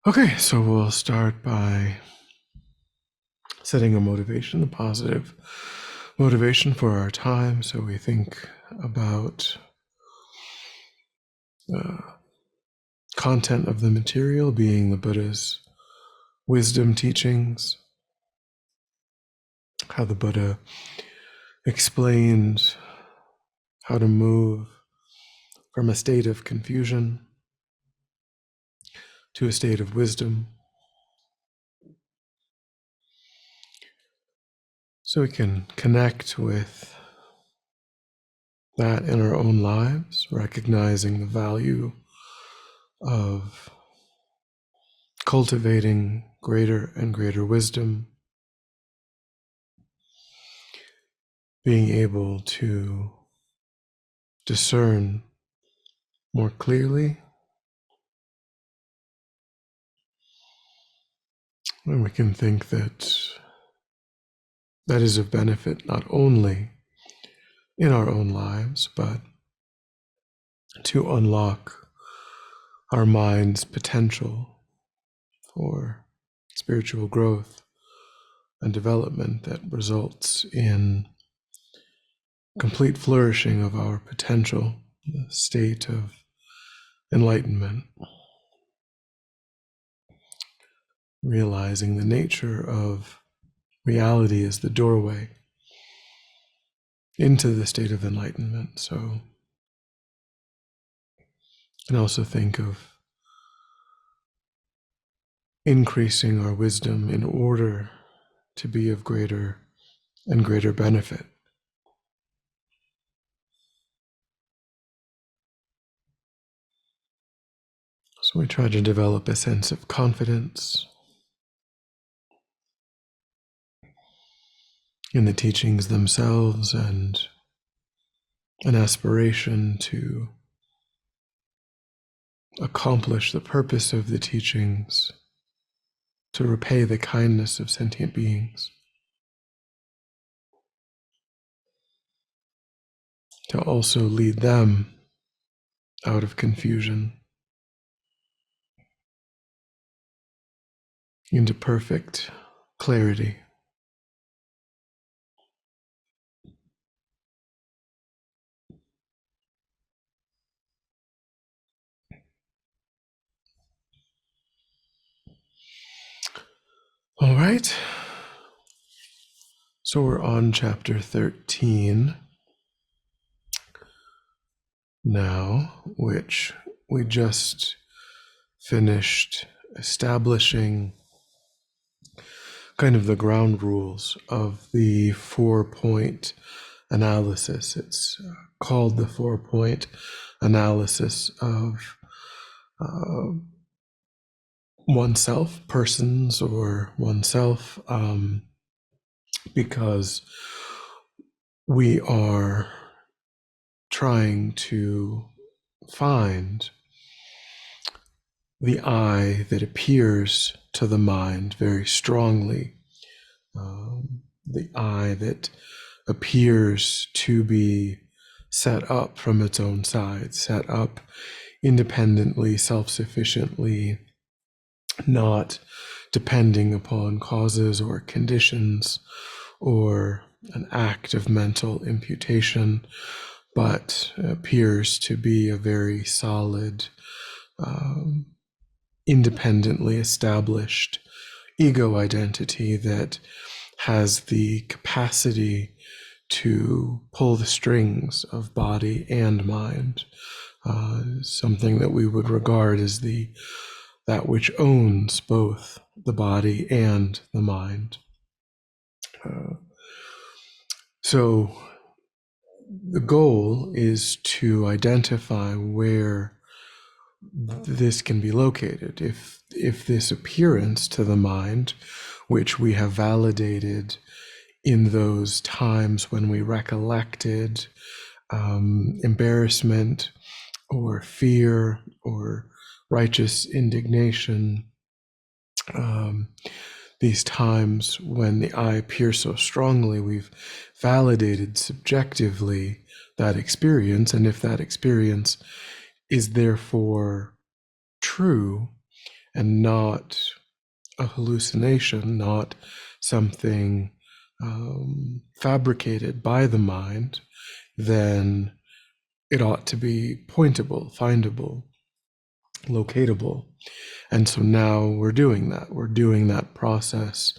Okay, so we'll start by setting a motivation, a positive motivation for our time. So we think about the content of the material being the Buddha's wisdom teachings, how the Buddha explained how to move from a state of confusion to a state of wisdom. So we can connect with that in our own lives, recognizing the value of cultivating greater and greater wisdom, being able to discern more clearly, and we can think that that is of benefit not only in our own lives, but to unlock our mind's potential for spiritual growth and development that results in complete flourishing of our potential, the state of enlightenment, realizing the nature of reality as the doorway into the state of enlightenment. So you can also think of increasing our wisdom in order to be of greater and greater benefit. So we try to develop a sense of confidence in the teachings themselves and an aspiration to accomplish the purpose of the teachings, to repay the kindness of sentient beings, to also lead them out of confusion into perfect clarity. All right. So we're on chapter 13 now, which we just finished establishing kind of the ground rules of the 4-point analysis. It's called the 4-point analysis of oneself, persons, or oneself, because we are trying to find the I that appears to the mind very strongly, the I that appears to be set up from its own side, set up independently, self-sufficiently, not depending upon causes or conditions or an act of mental imputation, but appears to be a very solid, independently established ego identity that has the capacity to pull the strings of body and mind, something that we would regard as that which owns both the body and the mind. So the goal is to identify where this can be located. If this appearance to the mind, which we have validated in those times when we recollected embarrassment or fear or righteous indignation, these times when the I appears so strongly, we've validated subjectively that experience. And if that experience is therefore true, and not a hallucination, not something fabricated by the mind, then it ought to be pointable, findable, locatable. And so now we're doing that. We're doing that process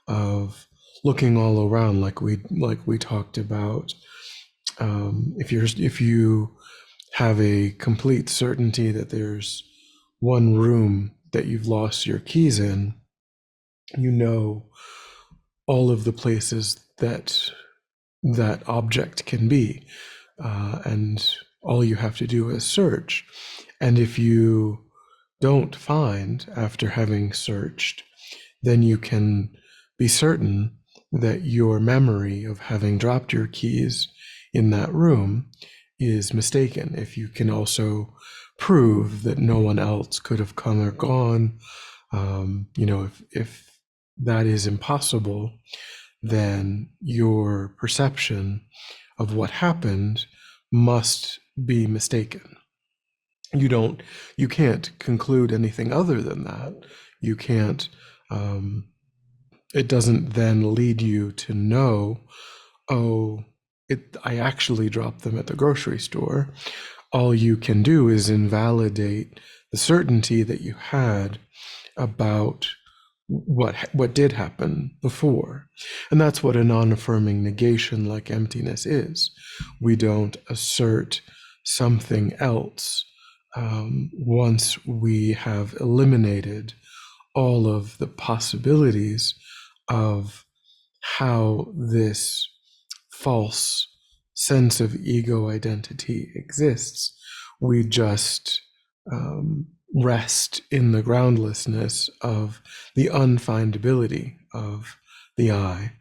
of looking all around, like we talked about. If you have a complete certainty that there's one room that you've lost your keys in, you know all of the places that that object can be, and all you have to do is search. And if you don't find after having searched, then you can be certain that your memory of having dropped your keys in that room is mistaken. If you can also prove that no one else could have come or gone, if that is impossible, then your perception of what happened must be mistaken. You can't conclude anything other than that. You can't, it doesn't then lead you to know, oh, I actually dropped them at the grocery store. All you can do is invalidate the certainty that you had about what did happen before. And that's what a non-affirming negation like emptiness is. We don't assert something else once we have eliminated all of the possibilities of how this false sense of ego identity exists. We just rest in the groundlessness of the unfindability of the I.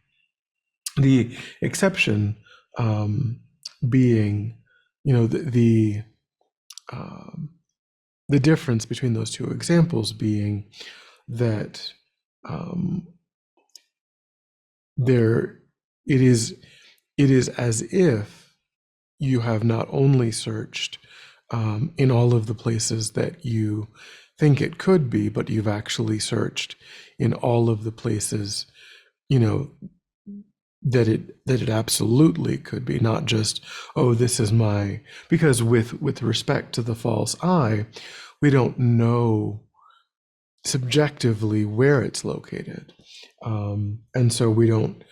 The exception being, the difference between those two examples being that there it is as if you have not only searched in all of the places that you think it could be, but you've actually searched in all of the places, that it absolutely could be, not just, oh, this is my, because with respect to the false I, we don't know subjectively where it's located. And so we don't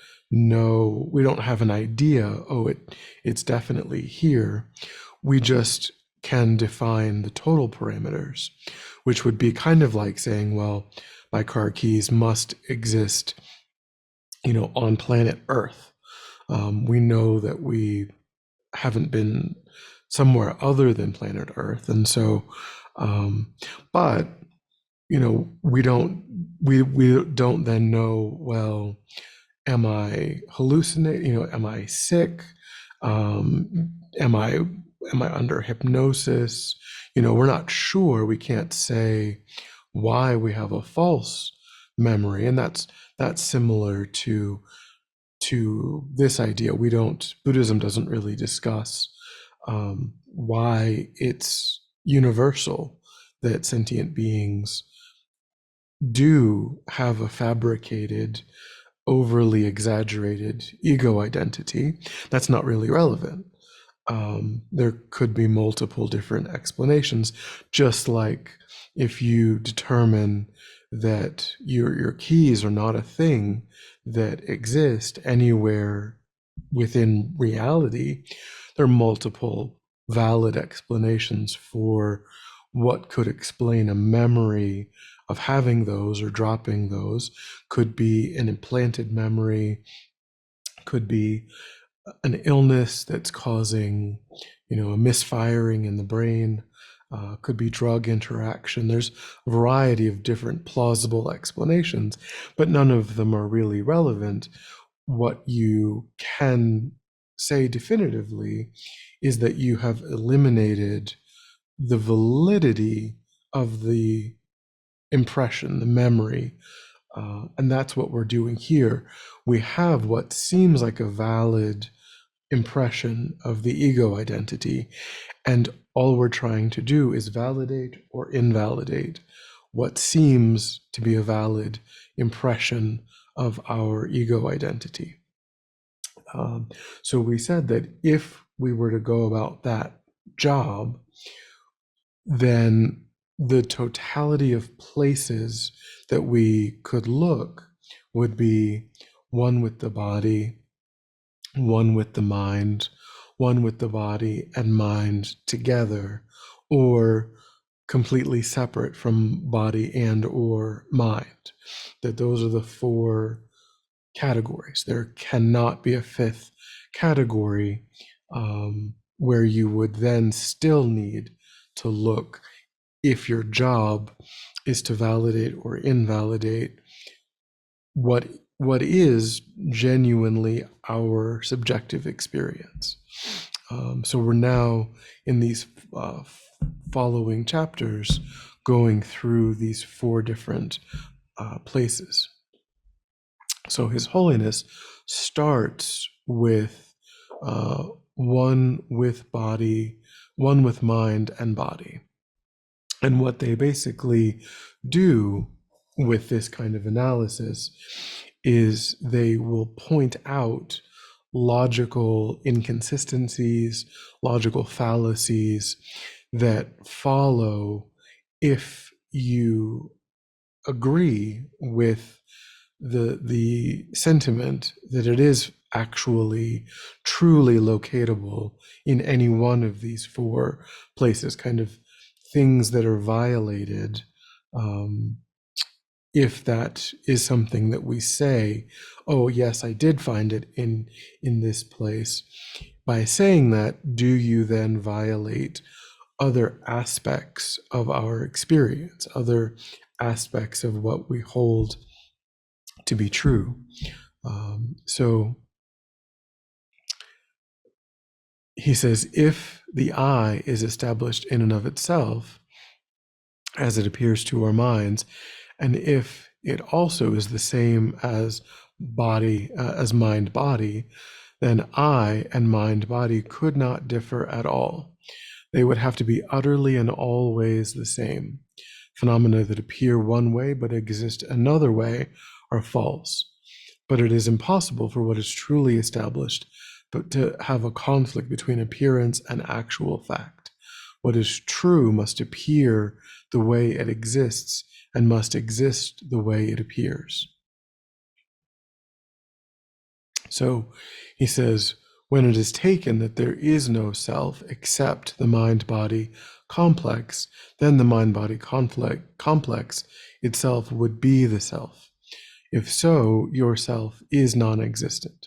have an idea, oh, it's definitely here. We just can define the total parameters, which would be kind of like saying, well, my car keys must exist, on planet Earth. We know that we haven't been somewhere other than planet Earth. And so, but we don't then know, well, am I hallucinating? Am I sick? Am I under hypnosis? We're not sure. We can't say why we have a false memory, and that's similar to this idea. Buddhism doesn't really discuss why it's universal that sentient beings do have a fabricated, overly exaggerated ego identity. That's not really relevant. There could be multiple different explanations, just like if you determine that your keys are not a thing that exist anywhere within reality, there are multiple valid explanations for what could explain a memory of having those or dropping those. Could be an implanted memory, could be an illness that's causing, a misfiring in the brain, could be drug interaction. There's a variety of different plausible explanations, but none of them are really relevant. What you can say definitively is that you have eliminated the validity of the impression, the memory. And that's what we're doing here. We have what seems like a valid impression of the ego identity, and all we're trying to do is validate or invalidate what seems to be a valid impression of our ego identity. So we said that if we were to go about that job, then the totality of places that we could look would be one with the body, one with the mind, one with the body and mind together, or completely separate from body and or mind. That those are the four categories. There cannot be a fifth category, where you would then still need to look, if your job is to validate or invalidate what is genuinely our subjective experience. So we're now in these following chapters going through these four different places. So His Holiness starts with one with body, one with mind and body. And what they basically do with this kind of analysis is they will point out logical inconsistencies, logical fallacies that follow if you agree with the sentiment that it is actually truly locatable in any one of these four places, kind of things that are violated, if that is something that we say, oh yes, I did find it in this place. By saying that, do you then violate other aspects of our experience, other aspects of what we hold to be true? So he says, if the I is established in and of itself, as it appears to our minds, and if it also is the same as body, as mind body, then I and mind body could not differ at all. They would have to be utterly and always the same. Phenomena that appear one way but exist another way are false. But it is impossible for what is truly established but to have a conflict between appearance and actual fact. What is true must appear the way it exists and must exist the way it appears. So he says, when it is taken that there is no self except the mind-body complex, then the mind-body complex itself would be the self. If so, your self is non-existent.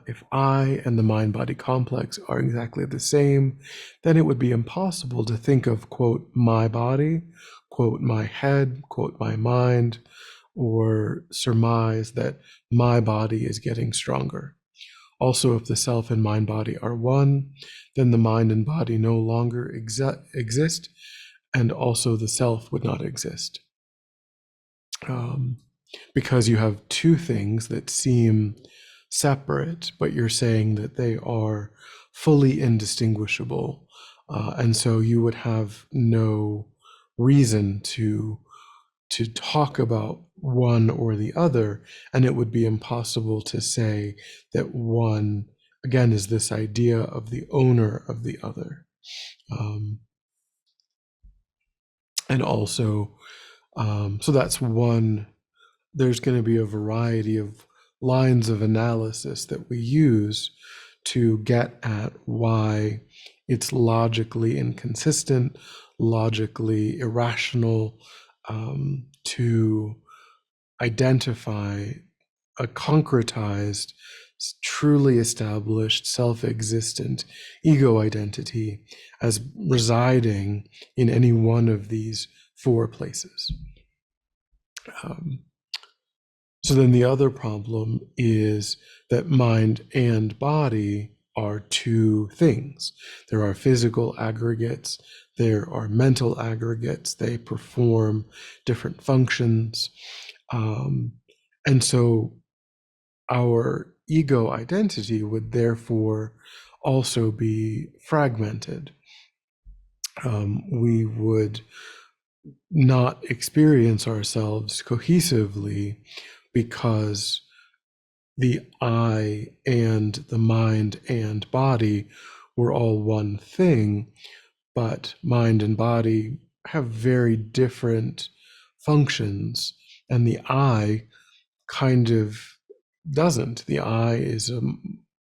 If I and the mind-body complex are exactly the same, then it would be impossible to think of, quote, my body, quote, my head, quote, my mind, or surmise that my body is getting stronger. Also, if the self and mind body are one, then the mind and body no longer exist, and also the self would not exist. Because you have two things that seem separate, but you're saying that they are fully indistinguishable. And so you would have no reason to talk about one or the other, and it would be impossible to say that one, again, is this idea of the owner of the other. And also, so that's one. There's going to be a variety of lines of analysis that we use to get at why it's logically inconsistent, logically irrational, to identify a concretized, truly established, self-existent ego identity as residing in any one of these four places. So then the other problem is that mind and body are two things. There are physical aggregates, there are mental aggregates, they perform different functions. And so our ego identity would therefore also be fragmented. We would not experience ourselves cohesively because the I and the mind and body were all one thing, but mind and body have very different functions, and the I kind of doesn't. The I is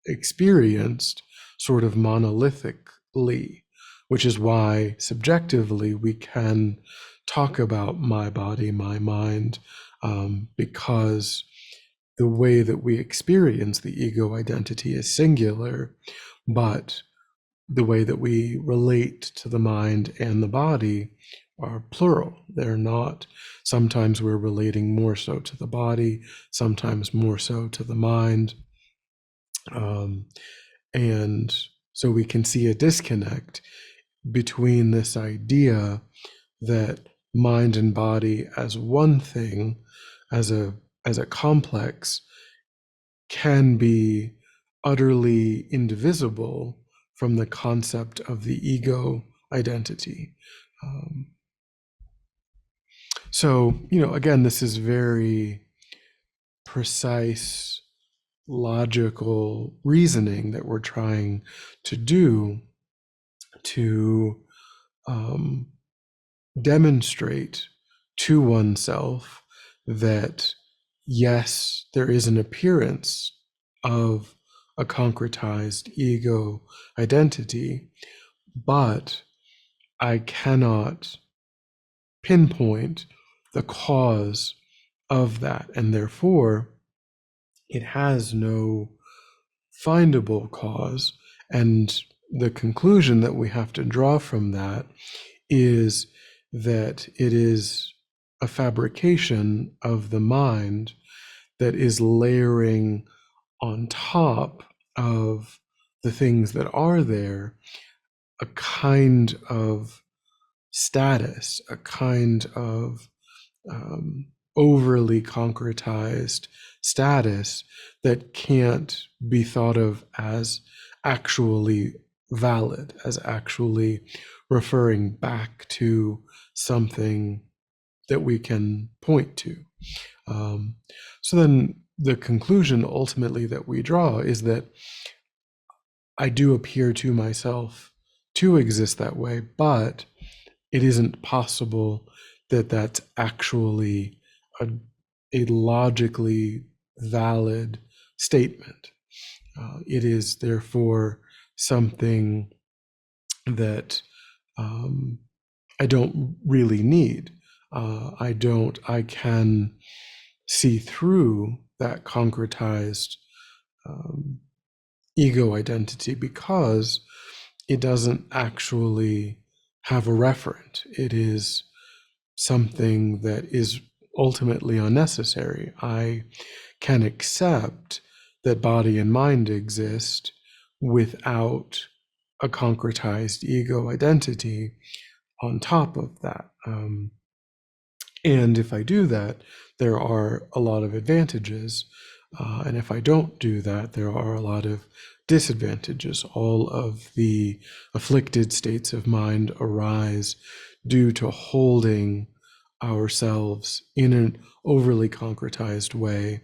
experienced sort of monolithically, which is why subjectively we can talk about my body, my mind, because the way that we experience the ego identity is singular, but the way that we relate to the mind and the body are plural. They're not, sometimes we're relating more so to the body, sometimes more so to the mind. And so we can see a disconnect between this idea that mind and body as one thing, as a complex, can be utterly indivisible from the concept of the ego identity. Um, so, again, this is very precise, logical reasoning that we're trying to do to um, demonstrate to oneself that, yes, there is an appearance of a concretized ego identity, but I cannot pinpoint the cause of that, and therefore it has no findable cause. And the conclusion that we have to draw from that is that it is a fabrication of the mind that is layering on top of the things that are there a kind of status, a kind of overly concretized status that can't be thought of as actually valid, as actually referring back to something that we can point to. So then the conclusion ultimately that we draw is that I do appear to myself to exist that way, but it isn't possible that that's actually a logically valid statement. It is therefore something that I don't really need. I can see through that concretized ego identity because it doesn't actually have a referent. It is something that is ultimately unnecessary. I can accept that body and mind exist without a concretized ego identity on top of that. And if I do that, there are a lot of advantages. And if I don't do that, there are a lot of disadvantages. All of the afflicted states of mind arise due to holding ourselves in an overly concretized way.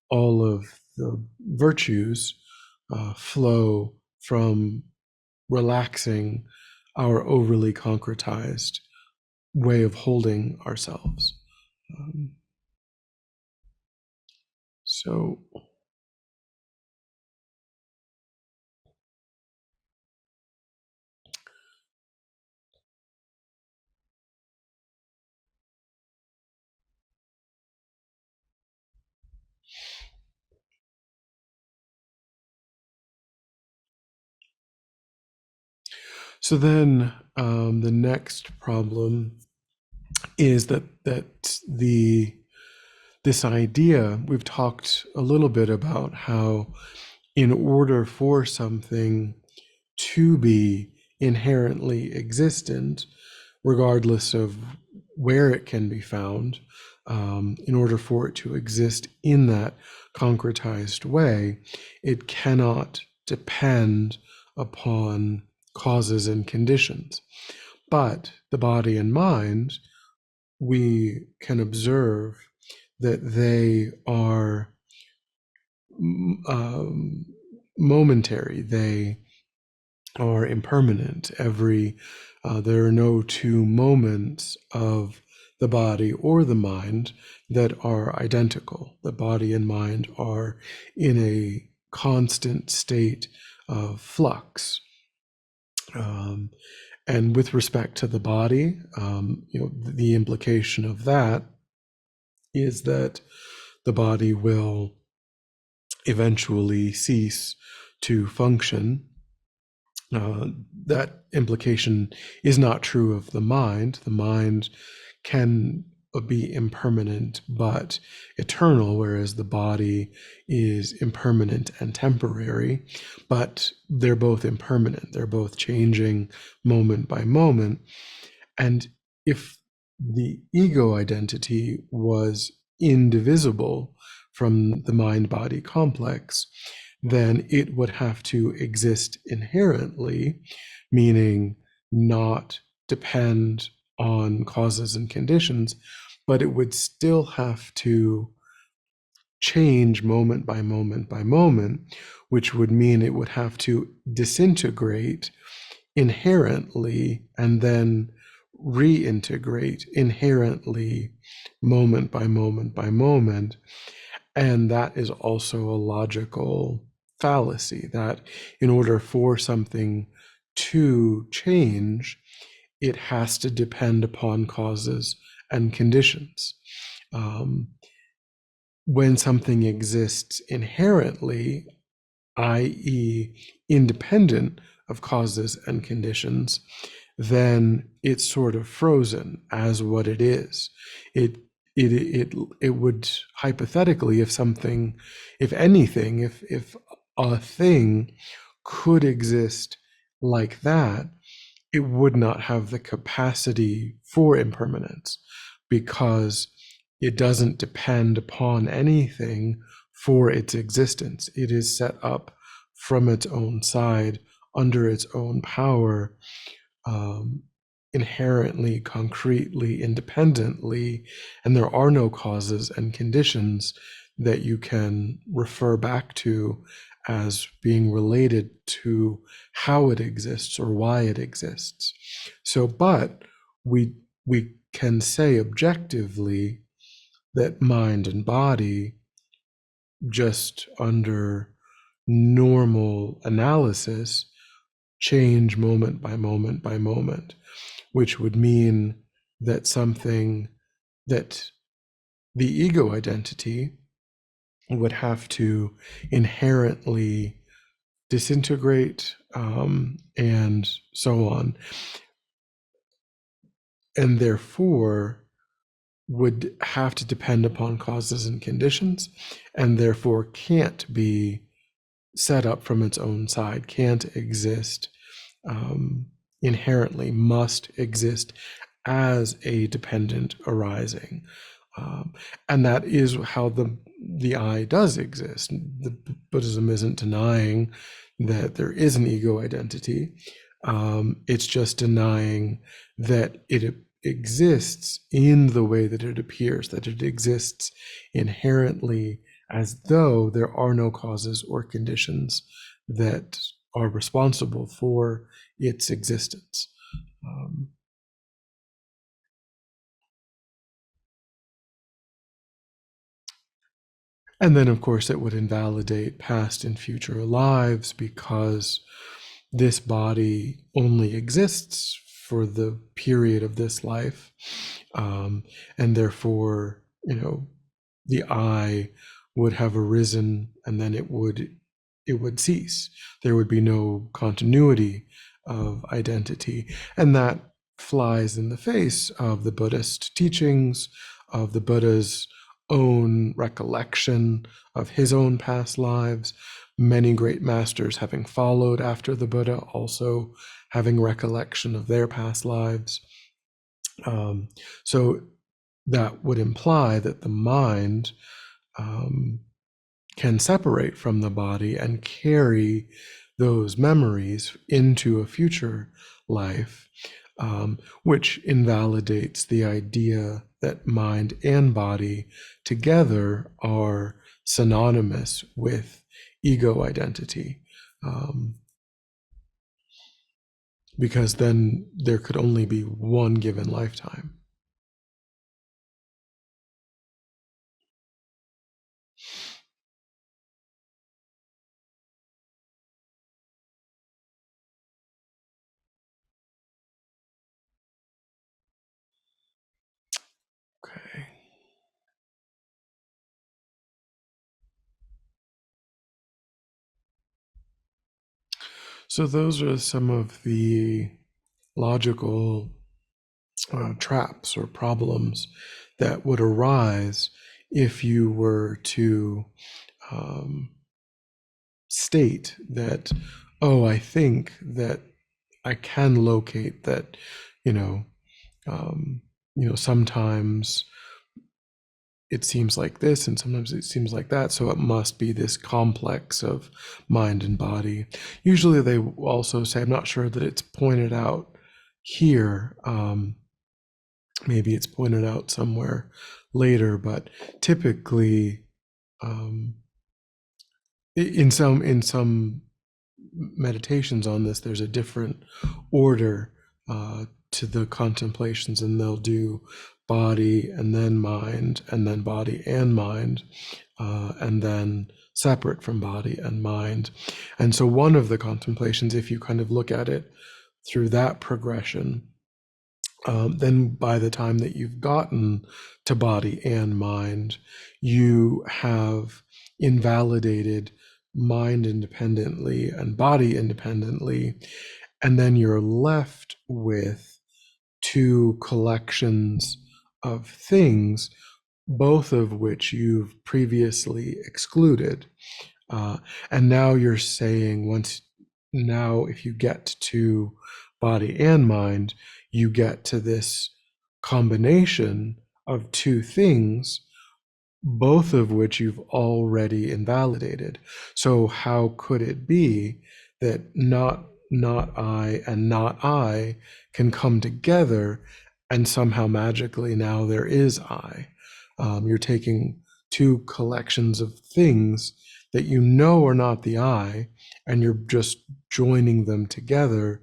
All of the virtues flow from relaxing our overly concretized way of holding ourselves. Um, so, so then the next problem is that this idea, we've talked a little bit about how in order for something to be inherently existent, regardless of where it can be found, in order for it to exist in that concretized way, it cannot depend upon causes and conditions. But the body and mind we can observe that they are momentary. They are impermanent. There are no two moments of the body or the mind that are identical. The body and mind are in a constant state of flux. And with respect to the body, the implication of that is that the body will eventually cease to function. That implication is not true of the mind. The mind can be impermanent but eternal, whereas the body is impermanent and temporary, but they're both impermanent. They're both changing moment by moment. And if the ego identity was indivisible from the mind-body complex, then it would have to exist inherently, meaning not depend on causes and conditions, but it would still have to change moment by moment by moment, which would mean it would have to disintegrate inherently and then reintegrate inherently moment by moment by moment. And that is also a logical fallacy, that in order for something to change, it has to depend upon causes and conditions. When something exists inherently, i.e., independent of causes and conditions, then it's sort of frozen as what it is. It would hypothetically, if a thing could exist like that, it would not have the capacity for impermanence, because it doesn't depend upon anything for its existence. It is set up from its own side, under its own power, inherently, concretely, independently, and there are no causes and conditions that you can refer back to as being related to how it exists or why it exists. So, but we can say objectively that mind and body, just under normal analysis, change moment by moment by moment, which would mean that that the ego identity would have to inherently disintegrate, and so on, and therefore would have to depend upon causes and conditions, and therefore can't be set up from its own side, can't exist inherently, must exist as a dependent arising. And that is how the I does exist. The Buddhism isn't denying that there is an ego identity. It's just denying that it exists in the way that it appears, that it exists inherently as though there are no causes or conditions that are responsible for its existence. And then, of course, it would invalidate past and future lives, because this body only exists for the period of this life. And therefore, the I would have arisen, and then it would cease. There would be no continuity of identity. And that flies in the face of the Buddhist teachings, of the Buddha's own recollection of his own past lives, many great masters having followed after the Buddha, also having recollection of their past lives. So that would imply that the mind can separate from the body and carry those memories into a future life. which invalidates the idea that mind and body together are synonymous with ego identity. Because then there could only be one given lifetime. Okay. So those are some of the logical traps or problems that would arise if you were to state that, oh, I think that I can locate that, you know, sometimes it seems like this and sometimes it seems like that, so it must be this complex of mind and body. Usually they also say, I'm not sure that it's pointed out here, maybe it's pointed out somewhere later, but typically in some meditations on this, there's a different order to the contemplations, and they'll do body and then body and mind, and then separate from body and mind. And so one of the contemplations, if you kind of look at it through that progression, then by the time that you've gotten to body and mind, you have invalidated mind independently and body independently, and then you're left with two collections of things, both of which you've previously excluded. And now you're saying now if you get to body and mind, you get to this combination of two things, both of which you've already invalidated. So how could it be that not I and not I can come together and somehow magically now there is I? You're taking two collections of things that you know are not the I, and you're just joining them together,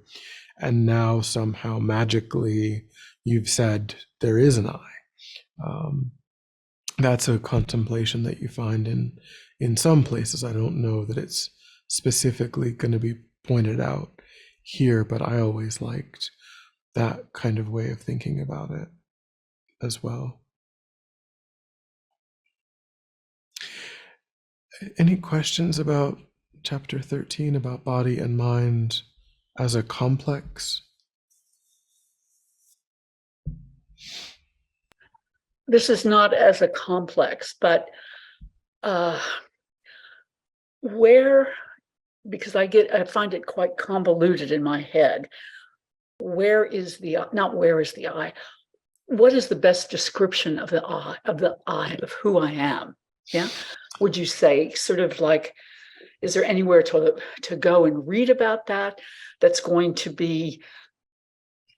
and now somehow magically you've said there is an I. That's a contemplation that you find in some places. I don't know that it's specifically going to be pointed out here, but I always liked that kind of way of thinking about it as well. Any questions about chapter 13 about body and mind as a complex? This is not as a complex, but where, because I find it quite convoluted in my head. Where is the, not where is the I? What is the best description of the I, of who I am? Yeah. Would you say sort of like, is there anywhere to go and read about that that's going to be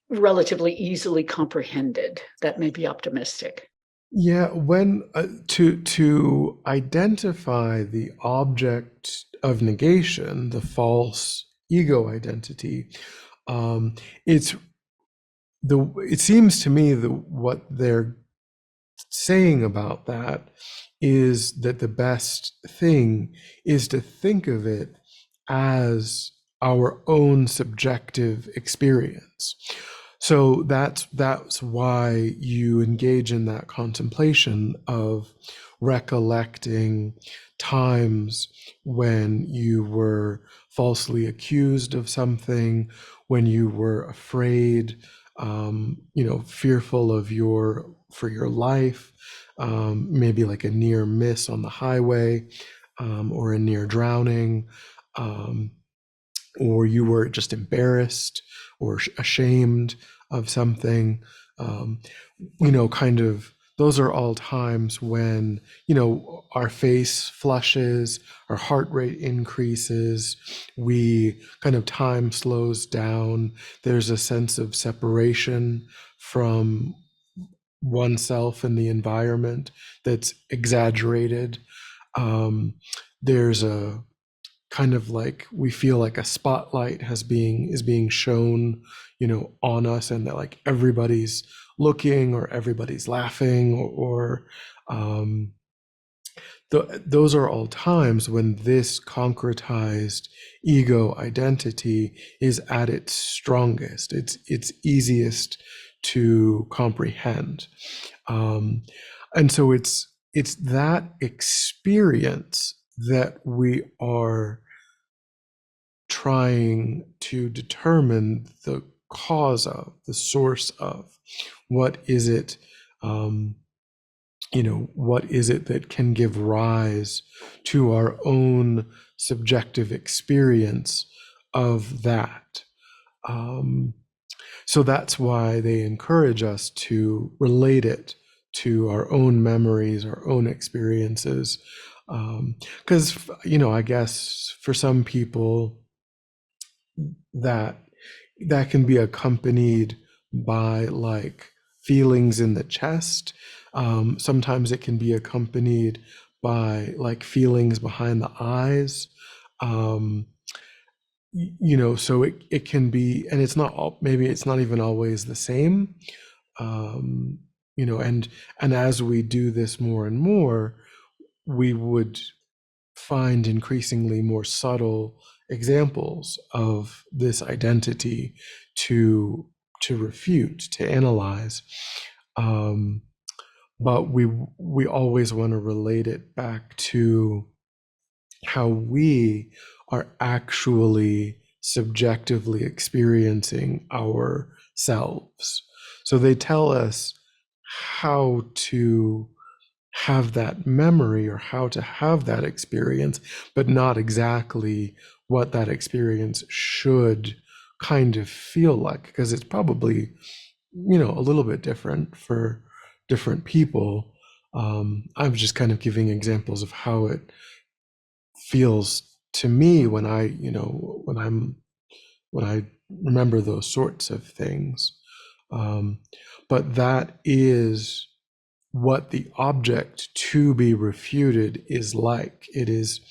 relatively easily comprehended? That may be optimistic. Yeah, when to identify the object of negation, the false ego identity, it's it seems to me that what they're saying about that is that the best thing is to think of it as our own subjective experience. So that's why you engage in that contemplation of recollecting times when you were falsely accused of something, when you were afraid, fearful of for your life, maybe like a near miss on the highway, or a near drowning, or you were just embarrassed or ashamed of something, kind of those are all times when, you know, our face flushes, our heart rate increases, we kind of time slows down. There's a sense of separation from oneself and the environment that's exaggerated. Um, there's a kind of like we feel like a spotlight is being shown, you know, on us, and that like everybody's looking or everybody's laughing, or those are all times when this concretized ego identity is at its strongest. It's easiest to comprehend, and so it's that experience that we are trying to determine the cause of, the source of. What is it? You know, what is it that can give rise to our own subjective experience of that? Um, so that's why they encourage us to relate it to our own memories, our own experiences. Because, you know, I guess for some people, that that can be accompanied by like feelings in the chest. Sometimes it can be accompanied by like feelings behind the eyes. Um, you know, so it can be, and it's not maybe it's not even always the same. Um, you know, and as we do this more and more, we would find increasingly more subtle examples of this identity to refute, to analyze. Um, but we always want to relate it back to how we are actually subjectively experiencing ourselves. So they tell us how to have that memory or how to have that experience, but not exactly what that experience should kind of feel like, because it's probably, you know, a little bit different for different people. I'm just kind of giving examples of how it feels to me when I, you know, when I remember those sorts of things. Um, but that is what the object to be refuted is like. It is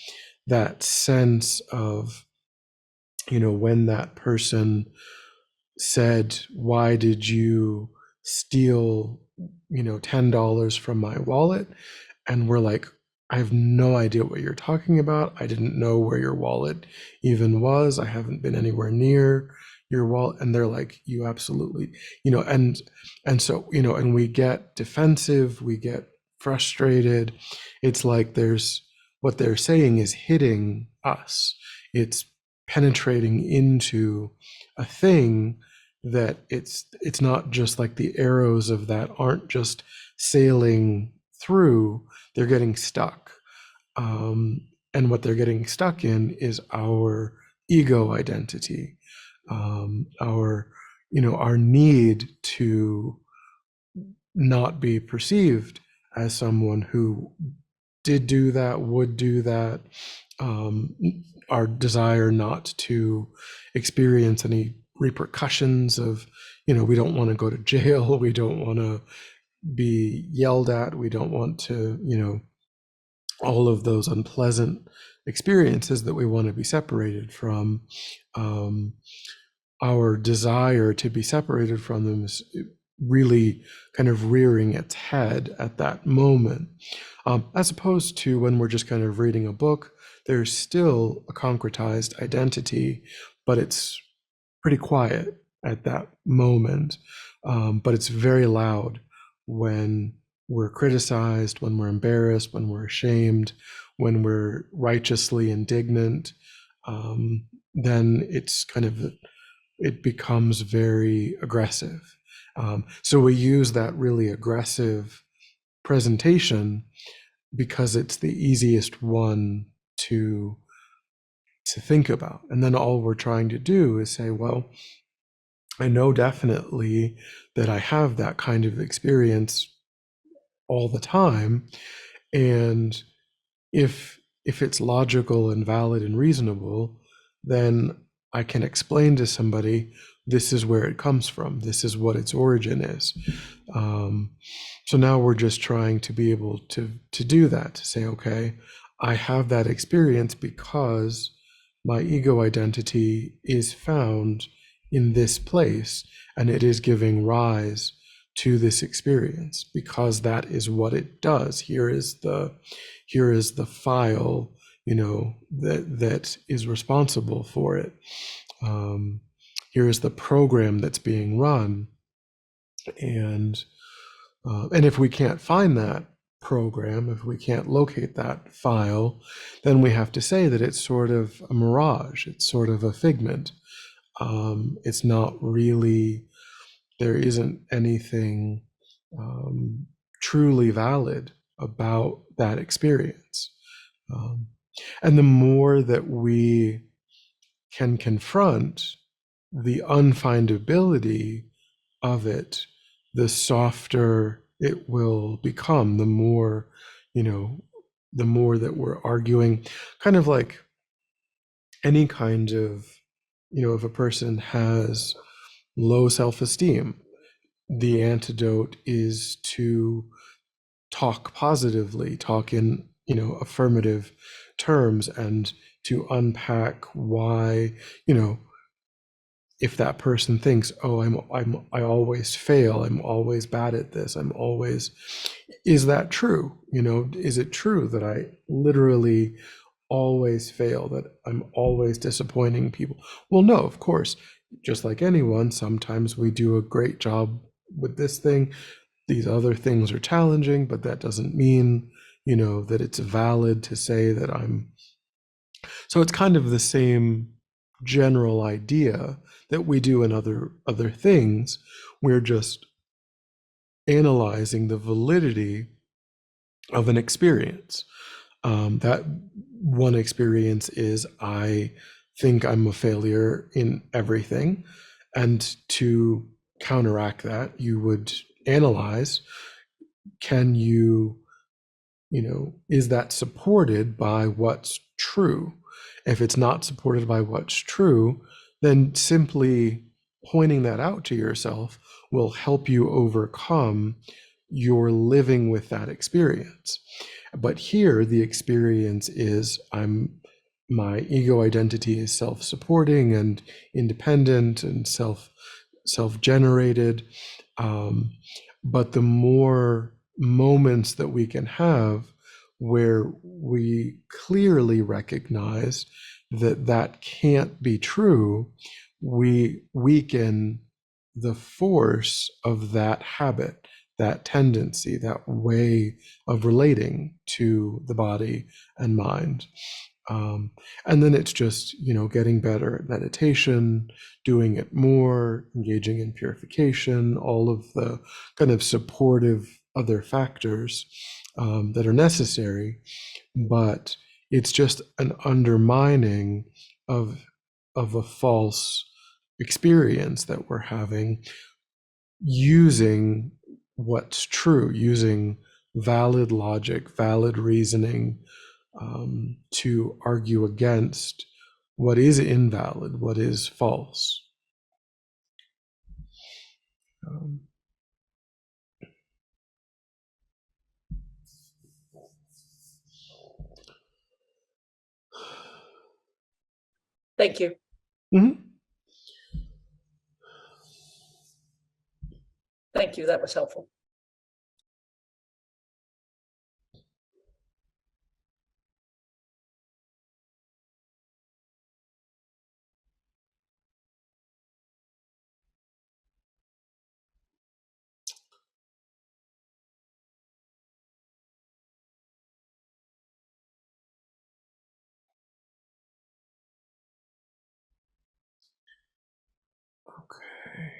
that sense of, you know, when that person said, "Why did you steal, you know, $10 from my wallet?" And we're like, "I have no idea what you're talking about. I didn't know where your wallet even was. I haven't been anywhere near your wallet." And they're like, "You absolutely, you know," and so, you know, and we get defensive, we get frustrated. It's like there's what they're saying is hitting us. It's penetrating into a thing that it's not just like the arrows of that aren't just sailing through, they're getting stuck. And what they're getting stuck in is our ego identity, our, you know, our need to not be perceived as someone who did do that, would do that, um, our desire not to experience any repercussions of, you know, we don't want to go to jail, we don't want to be yelled at, we don't want to, you know, all of those unpleasant experiences that we want to be separated from. Um, our desire to be separated from them is really kind of rearing its head at that moment. As opposed to when we're just kind of reading a book, there's still a concretized identity, but it's pretty quiet at that moment. But it's very loud when we're criticized, when we're embarrassed, when we're ashamed, when we're righteously indignant. Then it's kind of, it becomes very aggressive. So we use that really aggressive presentation because it's the easiest one to think about. And then all we're trying to do is say, well, I know definitely that I have that kind of experience all the time. And if it's logical and valid and reasonable, then I can explain to somebody, this is where it comes from, this is what its origin is. Um, so now we're just trying to be able to do that, to say, okay, I have that experience because my ego identity is found in this place, and it is giving rise to this experience because that is what it does. Here is the file, that is responsible for it. Here is the program that's being run, and and if we can't find that program, if we can't locate that file, then we have to say that it's sort of a mirage. It's sort of a figment. It's not really, there isn't anything truly valid about that experience. Um, and the more that we can confront the unfindability of it, the softer it will become, you know, the more that we're arguing, kind of like any kind of, if a person has low self-esteem, the antidote is to talk positively, talk in, affirmative terms, and to unpack why, if that person thinks, oh, I always fail, I'm always bad at this, I'm always, is that true? Is it true that I literally always fail, that I'm always disappointing people? Well, no, of course. Just like anyone, sometimes we do a great job with this thing. These other things are challenging, but that doesn't mean, that it's valid to say that I'm. So it's kind of the same general idea that we do in other things. We're just analyzing the validity of an experience. That one experience is, I think I'm a failure in everything. And to counteract that, you would analyze, can you, is that supported by what's true? If it's not supported by what's true, then simply pointing that out to yourself will help you overcome your living with that experience. But here, the experience is, my ego identity is self-supporting and independent and self-generated. But the more moments that we can have where we clearly recognize that that can't be true, we weaken the force of that habit, that tendency, that way of relating to the body and mind. And then it's just, getting better at meditation, doing it more, engaging in purification, all of the kind of supportive other factors that are necessary. But it's just an undermining of a false experience that we're having, using what's true, using valid logic, valid reasoning, to argue against what is invalid, what is false. Um, Thank you. mhm. Thank you. That was helpful. Okay.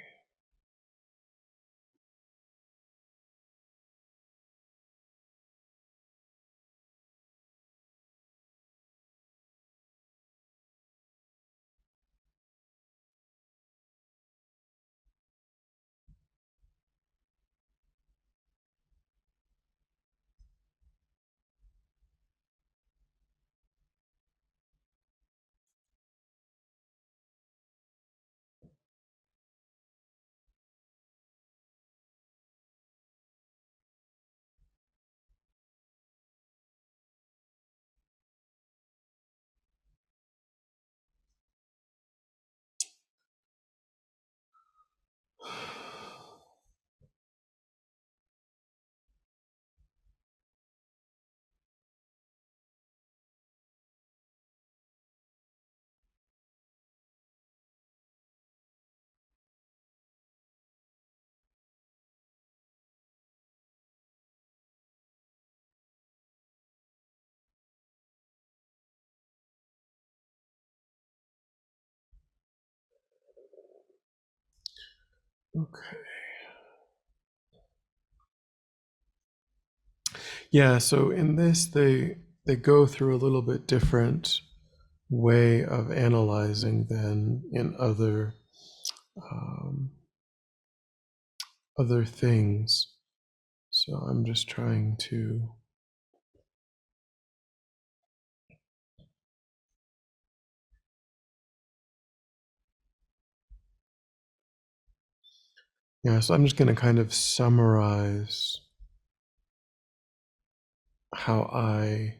Okay. Yeah, so in this they go through a little bit different way of analyzing than in um, other things. So I'm just trying to. Yeah, so I'm just going to kind of summarize how I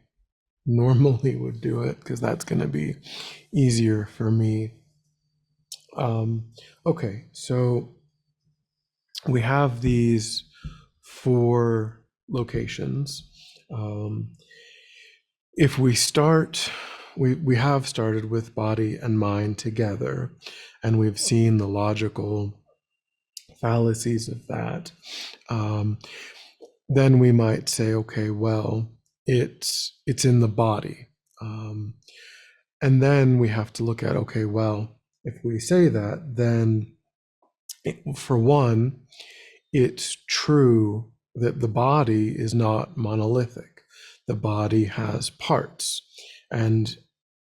normally would do it because that's going to be easier for me. Okay, so we have these four locations. Um, if we start, we have started with body and mind together, and we've seen the logical fallacies of that. Um, then we might say, okay, well, it's in the body. Um, and then we have to look at, okay, well, if we say that, then for one, it's true that the body is not monolithic. The body has parts, and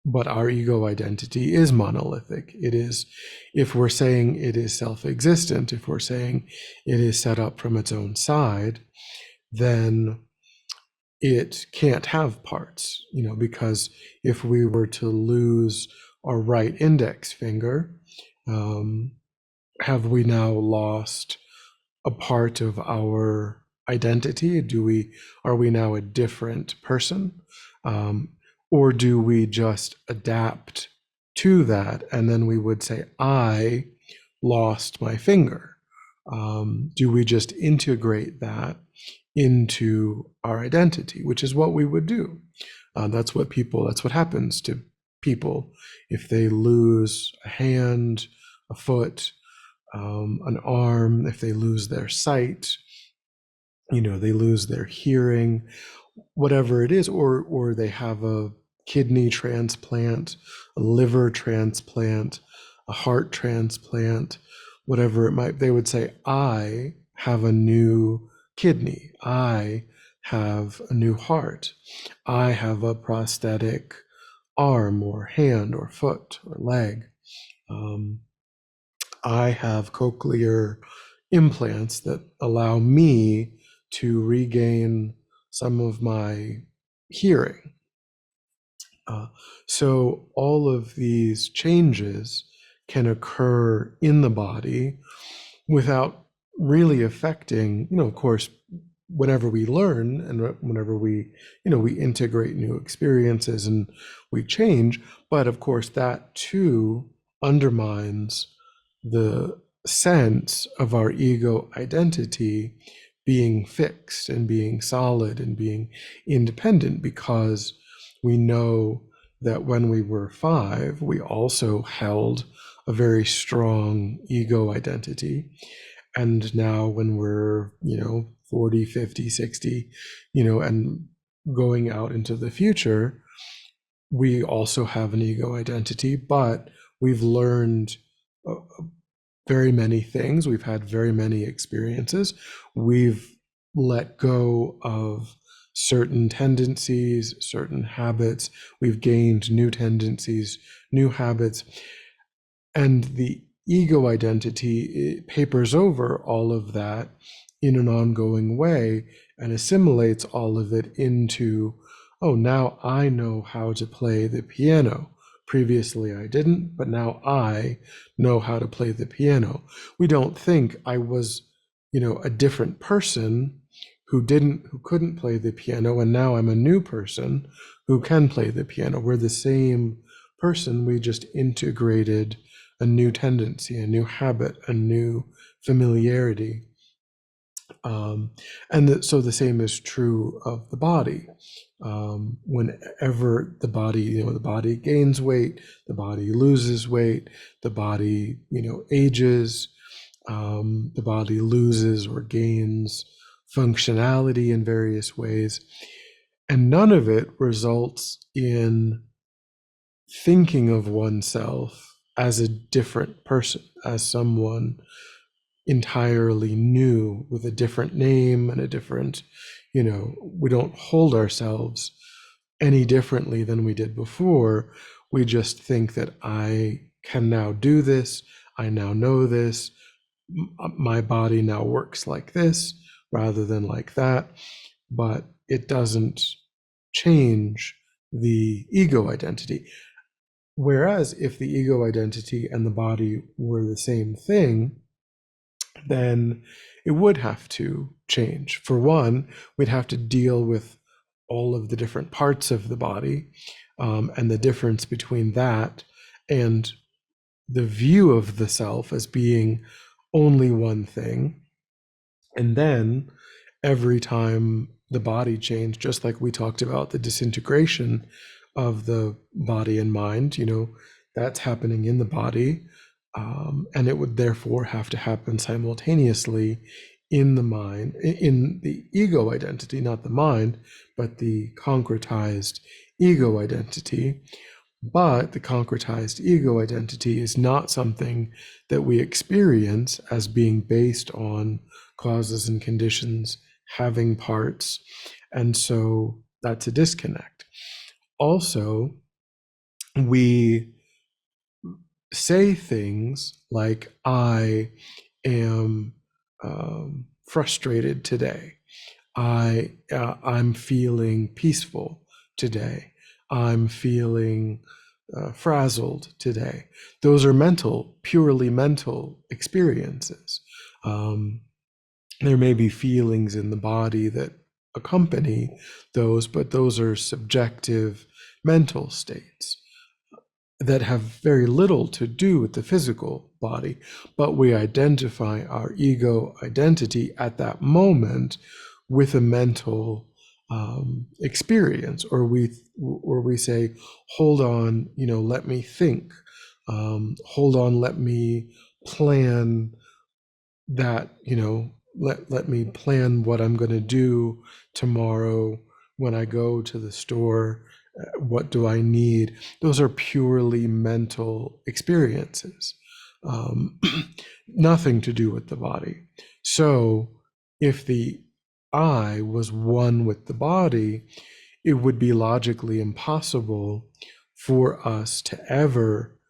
but our ego identity is monolithic. It is, if we're saying it is self-existent, if we're saying it is set up from its own side, then it can't have parts, because if we were to lose our right index finger, um, have we now lost a part of our identity? Are we now a different person? Um, or do we just adapt to that? And then we would say, I lost my finger. Do we just integrate that into our identity, which is what we would do? That's what happens to people if they lose a hand, a foot, an arm, if they lose their sight, they lose their hearing, whatever it is, or they have a kidney transplant, a liver transplant, a heart transplant, whatever it might, they would say, I have a new kidney, I have a new heart, I have a prosthetic arm or hand or foot or leg. Um, I have cochlear implants that allow me to regain some of my hearing. Uh, so all of these changes can occur in the body without really affecting, of course, whenever we learn and whenever we integrate new experiences and we change, but of course that too undermines the sense of our ego identity being fixed and being solid and being independent, because we know that when we were 5, we also held a very strong ego identity. And now when we're 40, 50, 60, and going out into the future, we also have an ego identity, but we've learned uh, very many things. We've had very many experiences. We've let go of certain tendencies, certain habits. We've gained new tendencies, new habits. And the ego identity, it papers over all of that in an ongoing way and assimilates all of it into, oh, now I know how to play the piano. Previously I didn't, but now I know how to play the piano. We don't think I was, a different person who couldn't play the piano, and now I'm a new person who can play the piano. We're the same person. We just integrated a new tendency, a new habit, a new familiarity. So the same is true of the body. Whenever the body gains weight, the body loses weight, the body, ages, the body loses or gains functionality in various ways. And none of it results in thinking of oneself as a different person, as someone, entirely new with a different name and a different, we don't hold ourselves any differently than we did before. We just think that I can now do this. I now know this. My body now works like this rather than like that. But it doesn't change the ego identity. Whereas if the ego identity and the body were the same thing, then it would have to change. For one, we'd have to deal with all of the different parts of the body, and the difference between that and the view of the self as being only one thing. And then every time the body changed, just like we talked about the disintegration of the body and mind, that's happening in the body. And it would therefore have to happen simultaneously in the mind, in the ego identity, not the mind, but the concretized ego identity. But the concretized ego identity is not something that we experience as being based on causes and conditions having parts. And so that's a disconnect. Also, we say things like, I am frustrated today. I'm feeling peaceful today. I'm feeling frazzled today. Those are purely mental experiences. There may be feelings in the body that accompany those, but those are subjective mental states that have very little to do with the physical body, but we identify our ego identity at that moment with a mental experience, or we say, hold on, let me think, hold on, let me plan that, let me plan what I'm going to do tomorrow when I go to the store. What do I need? Those are purely mental experiences, um, nothing to do with the body. So if the I was one with the body, it would be logically impossible for us to ever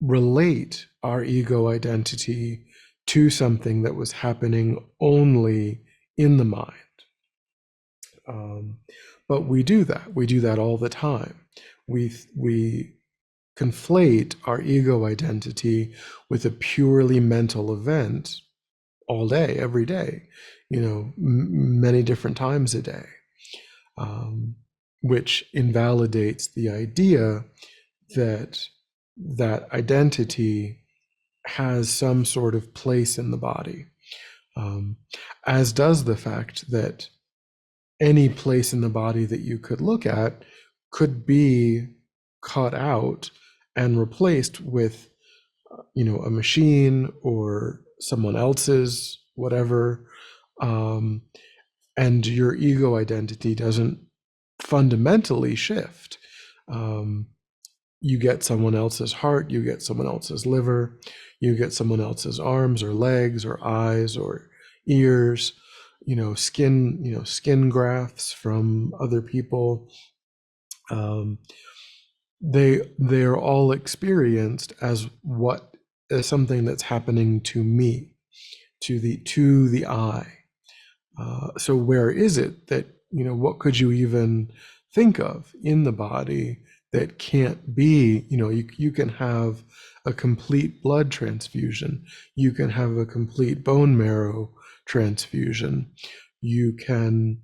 relate our ego identity to something that was happening only in the mind. But we do that. We do that all the time. We conflate our ego identity with a purely mental event all day, every day, many different times a day, which invalidates the idea that that identity has some sort of place in the body, as does the fact that any place in the body that you could look at could be cut out and replaced with, a machine or someone else's, whatever. And your ego identity doesn't fundamentally shift. You get someone else's heart, you get someone else's liver, you get someone else's arms or legs or eyes or ears, skin grafts from other people. They're all experienced as something that's happening to me, to the I. So where is it that, what could you even think of in the body that can't be, you can have a complete blood transfusion, you can have a complete bone marrow transfusion, you can,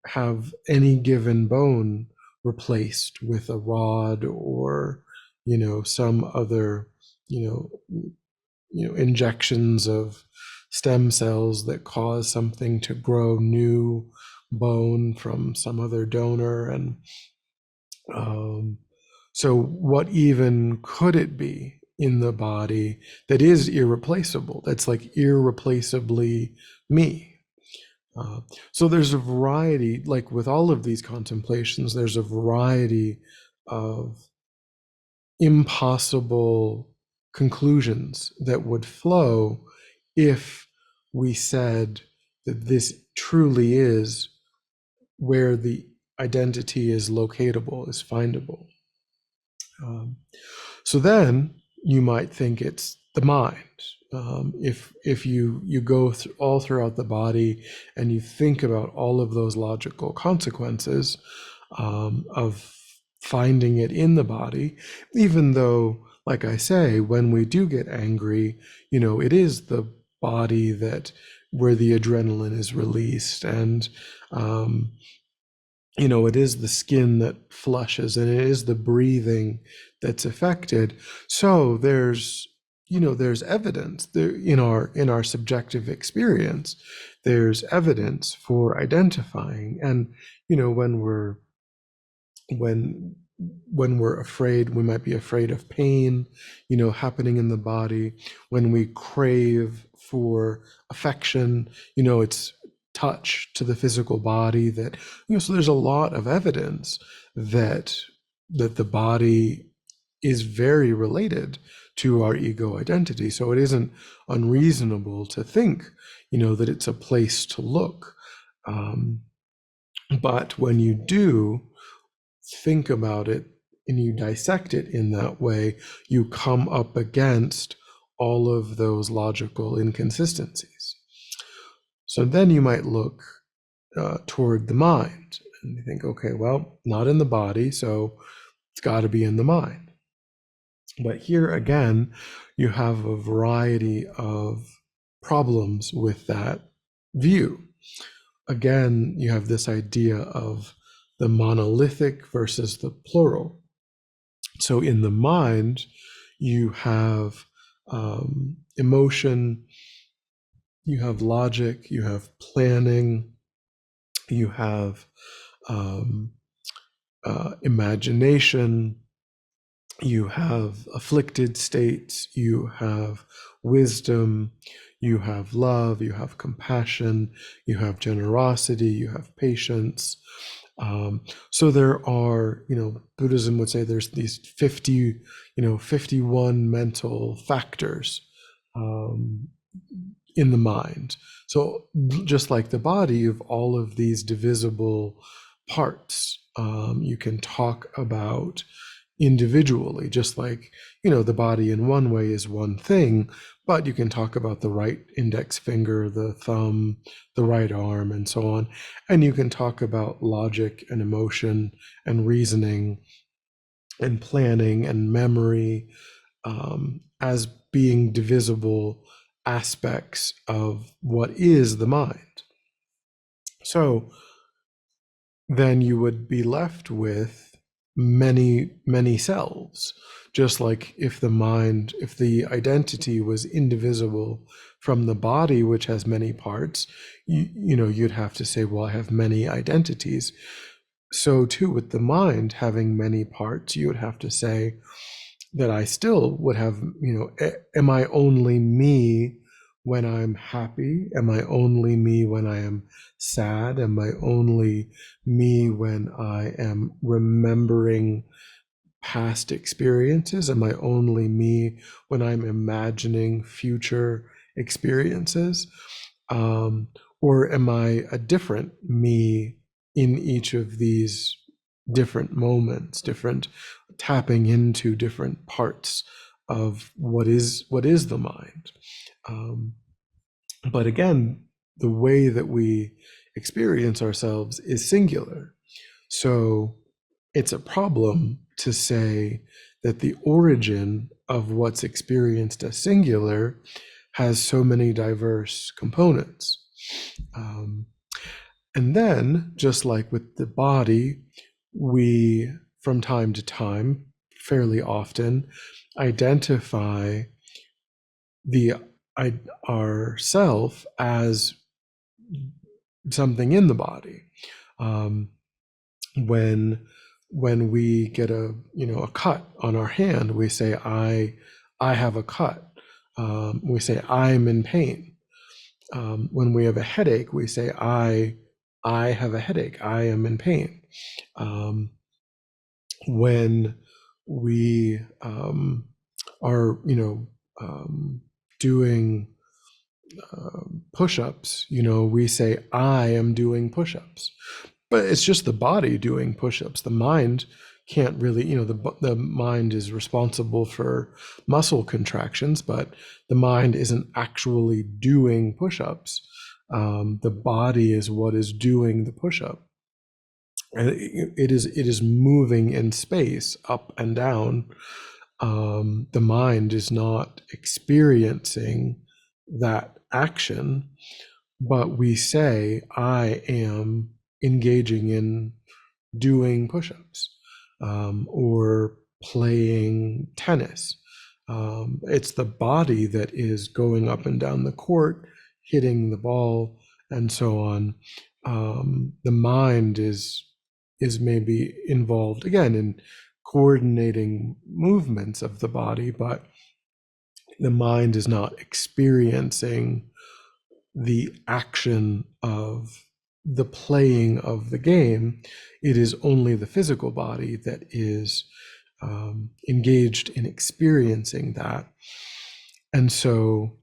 have any given bone replaced with a rod or, some other, injections of stem cells that cause something to grow new bone from some other donor. And so what even could it be in the body that is irreplaceable, that's like irreplaceably me? So there's a variety, like with all of these contemplations, there's a variety of impossible conclusions that would flow if we said that this truly is where the identity is locatable, is findable. So then you might think it's the mind. If you go all throughout the body and you think about all of those logical consequences of finding it in the body, even though, like I say, when we do get angry, it is the body that where the adrenaline is released, and it is the skin that flushes, and it is the breathing that's affected. So there's evidence there in our subjective experience. There's evidence for identifying, and when we're afraid, we might be afraid of pain, happening in the body. When we crave for affection, it's touch to the physical body that, so there's a lot of evidence that the body is very related to our ego identity. So it isn't unreasonable to think, that it's a place to look. But when you do think about it and you dissect it in that way, you come up against all of those logical inconsistencies. So then you might look toward the mind and you think, okay, well, not in the body, so it's got to be in the mind. But here again, you have a variety of problems with that view. Again, you have this idea of the monolithic versus the plural. So in the mind, you have emotion, you have logic, you have planning, you have imagination, you have afflicted states, you have wisdom, you have love, you have compassion, you have generosity, you have patience. So there are, Buddhism would say there's these 51 mental factors in the mind. So just like the body, you have all of these divisible parts. You can talk about individually, just like, the body in one way is one thing, but you can talk about the right index finger, the thumb, the right arm, and so on. And you can talk about logic and emotion and reasoning and planning and memory as being divisible aspects of what is the mind. So then you would be left with many, many selves. Just like if the identity was indivisible from the body, which has many parts, you'd have to say, well, I have many identities. So too with the mind having many parts, you would have to say that I still would have, am I only me when I'm happy? Am I only me when I am sad? Am I only me when I am remembering past experiences? Am I only me when I'm imagining future experiences? Or am I a different me in each of these different moments, different tapping into different parts of what is the mind? But again, the way that we experience ourselves is singular. So it's a problem to say that the origin of what's experienced as singular has so many diverse components. And then, just like with the body, we, from time to time, fairly often, identify ourself as something in the body. When we get a cut on our hand, we say I have a cut. We say I'm in pain. When we have a headache, we say I have a headache. I am in pain. When we are, doing push-ups, we say, I am doing push-ups, but it's just the body doing push-ups. The mind can't really, the mind is responsible for muscle contractions, but the mind isn't actually doing push-ups. The body is what is doing the push-up, and it is moving in space up and down. The mind is not experiencing that action, but we say, I am engaging in doing push-ups, or playing tennis. It's the body that is going up and down the court, hitting the ball, and so on. The mind is maybe involved again in coordinating movements of the body, but the mind is not experiencing the action of the playing of the game. It is only the physical body that is engaged in experiencing that. And so,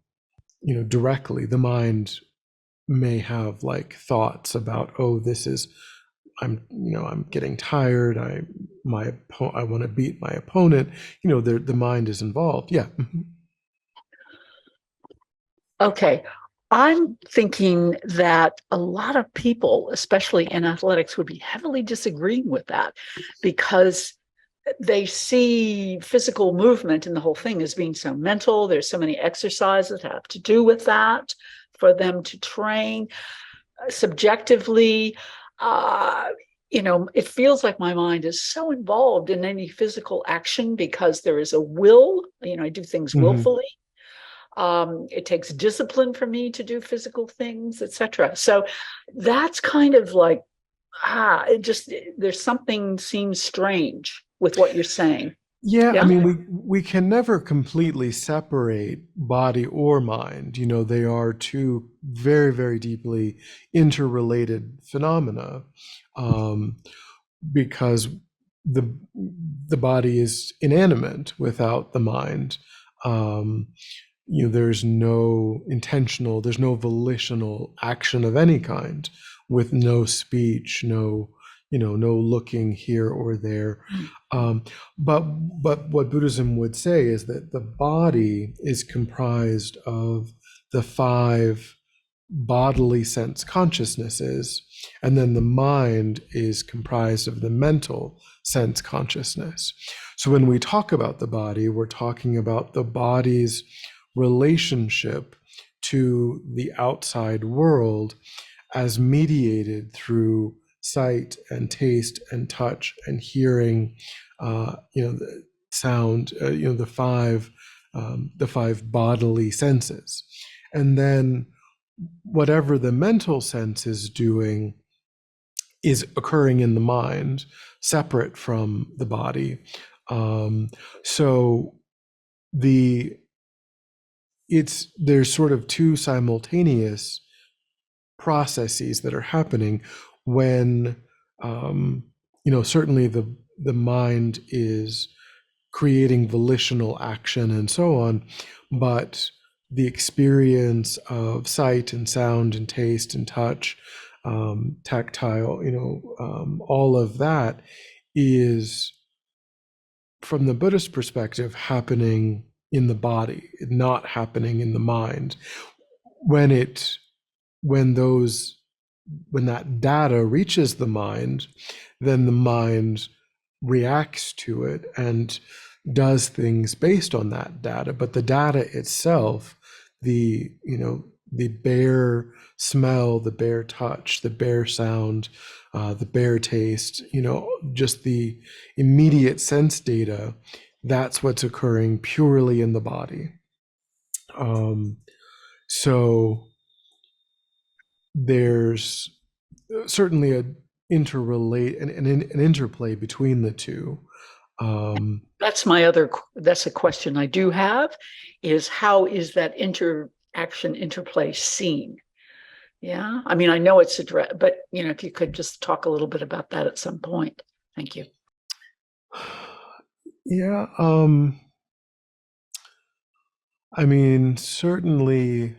directly, the mind may have like thoughts about, oh, this is, I'm getting tired. I want to beat my opponent. The mind is involved. Yeah. Okay. I'm thinking that a lot of people, especially in athletics, would be heavily disagreeing with that because they see physical movement and the whole thing as being so mental. There's so many exercises that have to do with that for them to train subjectively. It feels like my mind is so involved in any physical action because there is a will. I do things Mhm. willfully. It takes discipline for me to do physical things, etc. So that's kind of like, there's something seems strange with what you're saying. Yeah, I Yeah. mean, we can never completely separate body or mind. They are two very, very deeply interrelated phenomena, um, because the the body is inanimate without the mind. Um, there's no volitional action of any kind, with no speech, no looking here or there. um, but what Buddhism would say is that the body is comprised of the five bodily sense consciousnesses, and then the mind is comprised of the mental sense consciousness. So when we talk about the body, we're talking about the body's relationship to the outside world as mediated through sight and taste and touch and hearing, the sound, the five bodily senses. And then whatever the mental sense is doing is occurring in the mind, separate from the body. So the there's sort of two simultaneous processes that are happening when, certainly the mind is creating volitional action and so on, but the experience of sight and sound and taste and touch, tactile, all of that is, from the Buddhist perspective, happening in the body, not happening in the mind. When it when those when that data reaches the mind, then the mind reacts to it and does things based on that data. But the data itself, the bare smell, the bare touch, the bare sound, the bare taste, just the immediate sense data, that's what's occurring purely in the body. So there's certainly an interplay between the two. That's a question I do have, is how is that interaction interplay seen? Yeah. I mean, I know it's addressed, but if you could just talk a little bit about that at some point. Thank you. Yeah. I mean, certainly,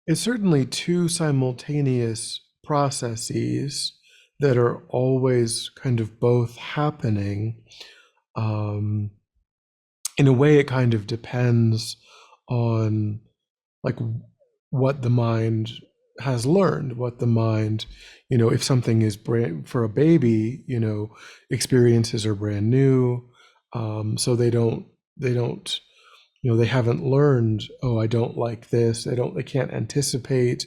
it's certainly two simultaneous processes that are always kind of both happening. Um, in a way, it kind of depends on like what the mind has learned, what the mind, if something is brand for a baby, experiences are brand new. So they don't, they haven't learned, oh, I don't like this. They can't anticipate,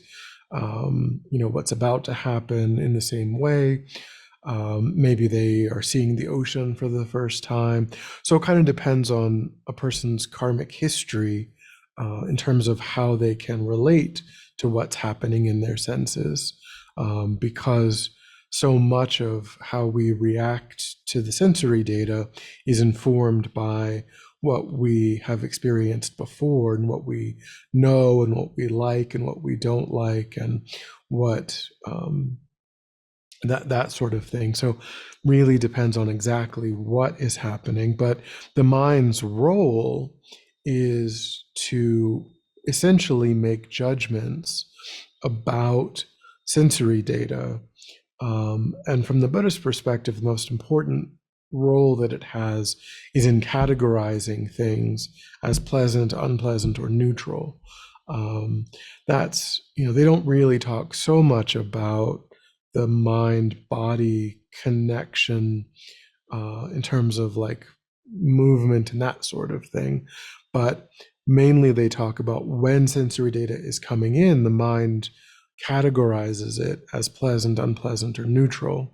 what's about to happen in the same way. Maybe they are seeing the ocean for the first time. So it kind of depends on a person's karmic history in terms of how they can relate to what's happening in their senses. Because so much of how we react to the sensory data is informed by what we have experienced before and what we know and what we like and what we don't like and what that sort of thing. So really depends on exactly what is happening, but the mind's role is to essentially make judgments about sensory data. And from the Buddhist perspective, the most important role that it has is in categorizing things as pleasant, unpleasant, or neutral. That's, they don't really talk so much about the mind body connection in terms of like movement and that sort of thing. But mainly they talk about when sensory data is coming in, the mind categorizes it as pleasant, unpleasant, or neutral,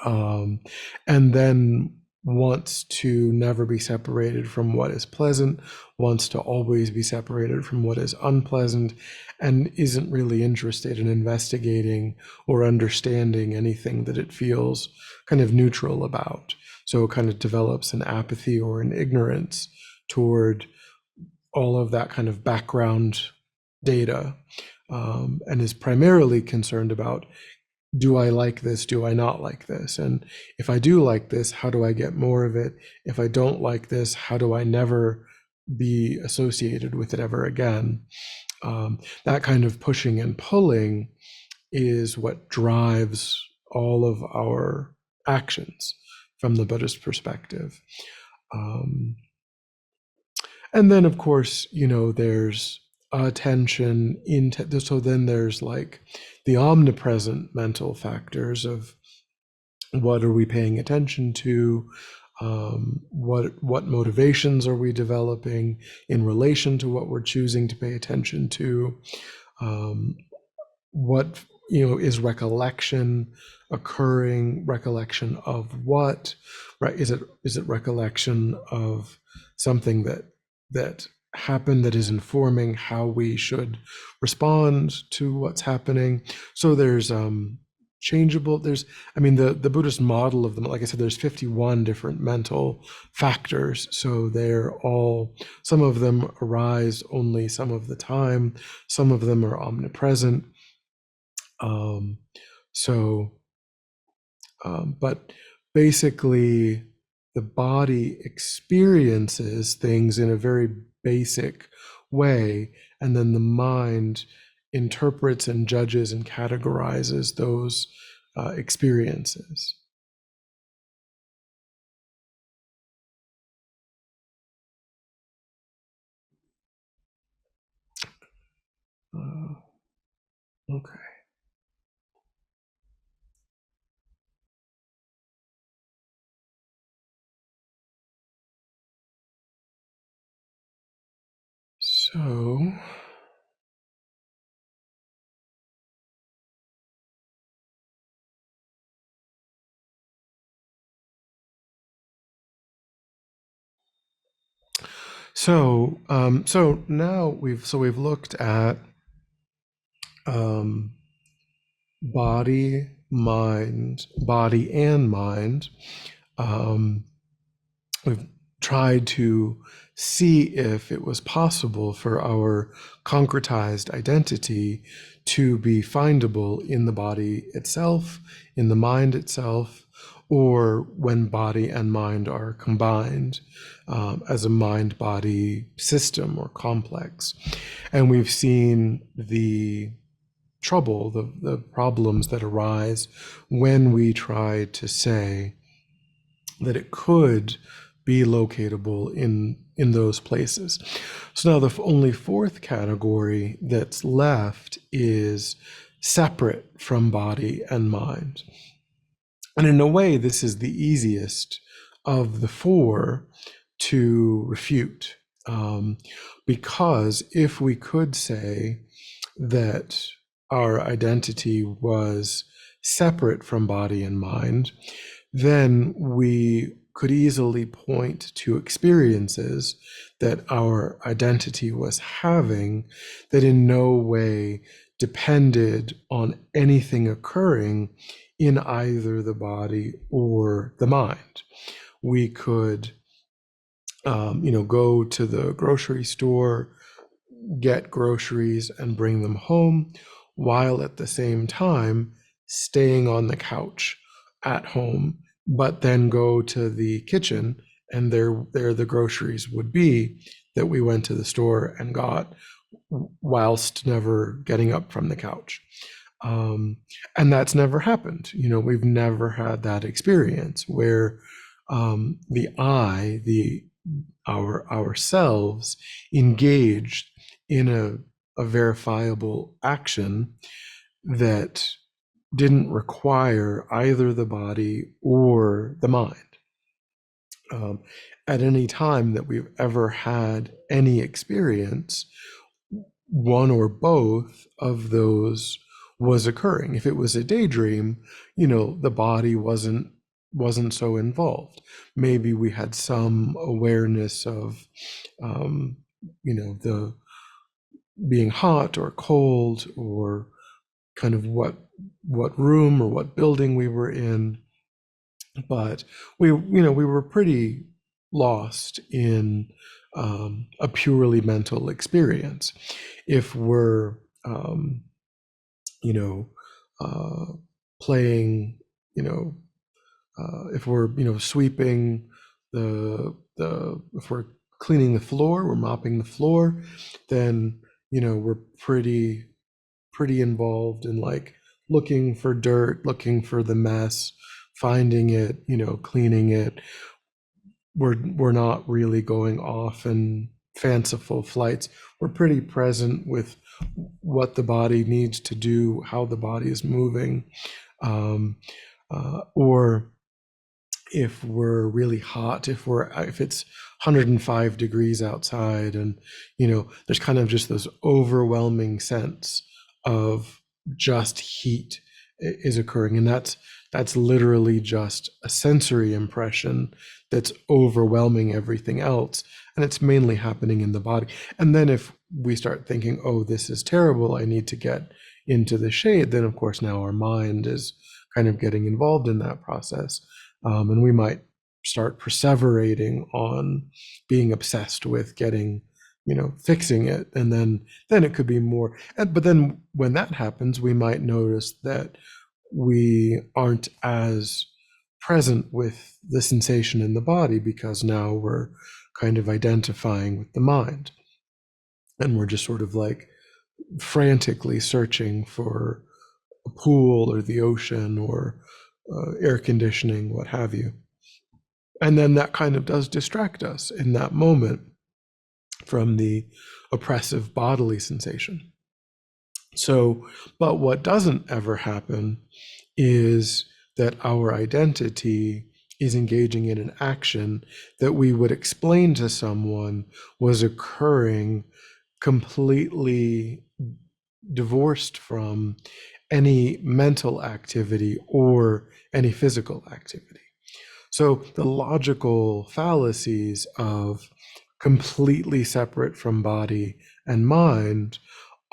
um, and then wants to never be separated from what is pleasant, wants to always be separated from what is unpleasant, and isn't really interested in investigating or understanding anything that it feels kind of neutral about. So it kind of develops an apathy or an ignorance toward all of that kind of background data, and is primarily concerned about, do I like this? Do I not like this? And if I do like this, how do I get more of it? If I don't like this, how do I never be associated with it ever again? That kind of pushing and pulling is what drives all of our actions from the Buddhist perspective. Um, and then, of course, there's attention into, so then there's like the omnipresent mental factors of what are we paying attention to, what motivations are we developing in relation to what we're choosing to pay attention to, um, what is recollection occurring, recollection of what, right? Is it recollection of something that happened that is informing how we should respond to what's happening? So there's changeable, there's, I mean, the Buddhist model of them, like I said, there's 51 different mental factors. So they're all, some of them arise only some of the time, some of them are omnipresent. um, so, but basically, the body experiences things in a very basic way, and then the mind interprets and judges and categorizes those experiences. Uh, okay. So, so now we've looked at um, body and mind. Um, we've tried to see if it was possible for our concretized identity to be findable in the body itself, in the mind itself, or when body and mind are combined as a mind-body system or complex. And we've seen the trouble, the problems that arise when we try to say that it could be locatable in those places. So now the only fourth category that's left is separate from body and mind. And in a way, this is the easiest of the four to refute. Because if we could say that our identity was separate from body and mind, then we could easily point to experiences that our identity was having that in no way depended on anything occurring in either the body or the mind. We could, go to the grocery store, get groceries, and bring them home, while at the same time staying on the couch at home, but then go to the kitchen, and there the groceries would be that we went to the store and got, whilst never getting up from the couch. And that's never happened. We've never had that experience where the I, ourselves, engaged in a verifiable action that didn't require either the body or the mind. At any time that we've ever had any experience, one or both of those was occurring. If it was a daydream, the body wasn't so involved. Maybe we had some awareness of, the being hot or cold, or kind of what room or what building we were in, but we were pretty lost in a purely mental experience. If we're playing, if we're sweeping if we're cleaning the floor, we're mopping the floor, then we're pretty involved in like looking for dirt, looking for the mess, finding it, cleaning it. We're not really going off in fanciful flights. We're pretty present with what the body needs to do, how the body is moving. Or if we're really hot, if it's 105 degrees outside, and there's kind of just this overwhelming sense of just heat is occurring, and that's literally just a sensory impression that's overwhelming everything else, and it's mainly happening in the body. And then if we start thinking, oh, this is terrible, I need to get into the shade, then of course now our mind is kind of getting involved in that process. And we might start perseverating on being obsessed with getting, fixing it. And then it could be more. But then when that happens, we might notice that we aren't as present with the sensation in the body, because now we're kind of identifying with the mind. And we're just sort of like frantically searching for a pool or the ocean or air conditioning, what have you. And then that kind of does distract us in that moment from the oppressive bodily sensation. So, but what doesn't ever happen is that our identity is engaging in an action that we would explain to someone was occurring completely divorced from any mental activity or any physical activity. So the logical fallacies of completely separate from body and mind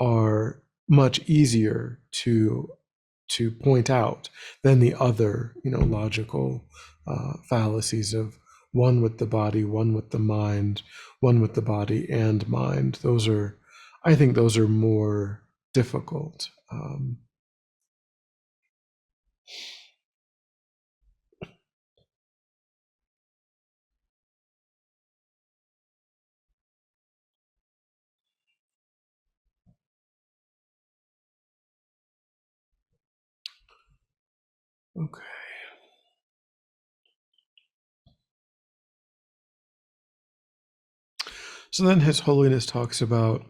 are much easier to point out than the other, logical fallacies of one with the body, one with the mind, one with the body and mind. I think those are more difficult. Okay. So then His Holiness talks about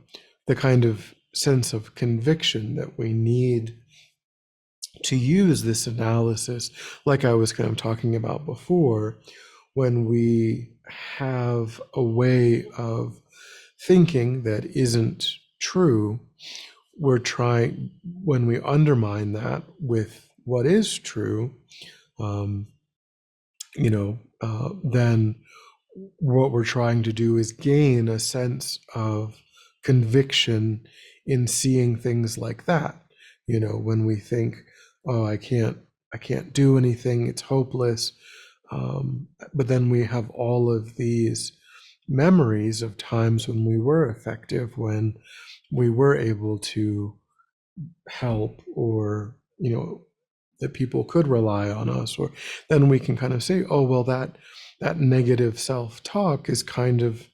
the kind of sense of conviction that we need to use this analysis, like I was kind of talking about before, when we have a way of thinking that isn't true, we're trying, when we undermine that with what is true, um, then what we're trying to do is gain a sense of conviction in seeing things like that. When we think, oh, I can't do anything, it's hopeless. But then we have all of these memories of times when we were effective, when we were able to help, or that people could rely on us. Or then we can kind of say, oh well, that negative self-talk is kind of,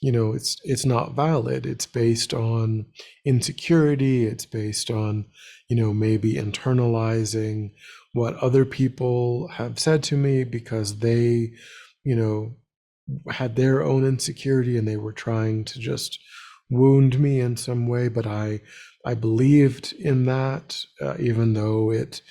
it's not valid. It's based on insecurity. It's based on maybe internalizing what other people have said to me, because they you know had their own insecurity and they were trying to just wound me in some way. But I believed in that, even though it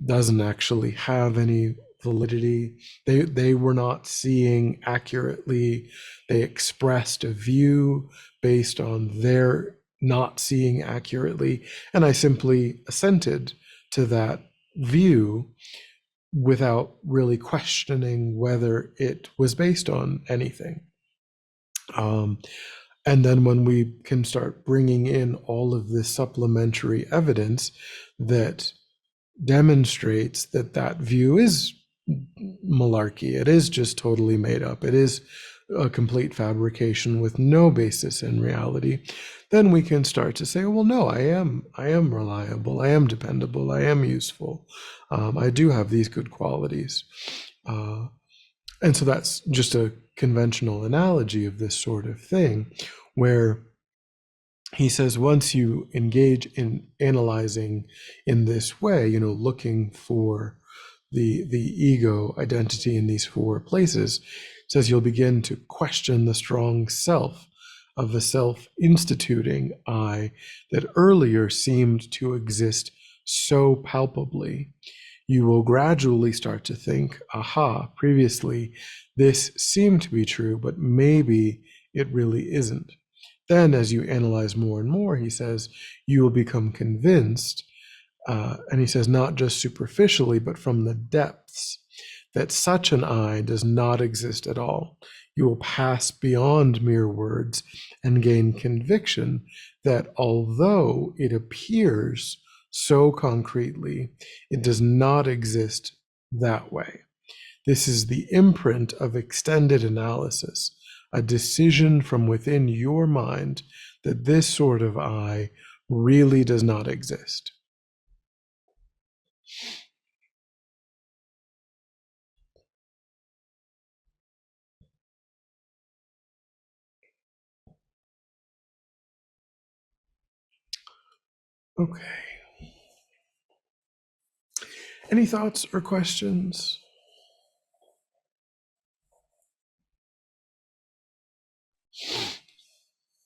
doesn't actually have any validity. They were not seeing accurately. They expressed a view based on their not seeing accurately, and I simply assented to that view without really questioning whether it was based on anything. Um, and then when we can start bringing in all of this supplementary evidence that demonstrates that that view is malarkey, it is just totally made up, it is a complete fabrication with no basis in reality, then we can start to say, well, no, I am reliable, I am dependable, I am useful, I do have these good qualities. Uh, and so that's just a conventional analogy of this sort of thing, where he says once you engage in analyzing in this way, looking for the ego identity in these four places, says you'll begin to question the strong self of the self-instituting I that earlier seemed to exist so palpably. You will gradually start to think, aha, previously this seemed to be true, but maybe it really isn't. Then, as you analyze more and more, he says, you will become convinced, and he says, not just superficially, but from the depths, that such an I does not exist at all. You will pass beyond mere words and gain conviction that although it appears so concretely, it does not exist that way. This is the imprint of extended analysis, a decision from within your mind that this sort of I really does not exist. Okay. Any thoughts or questions?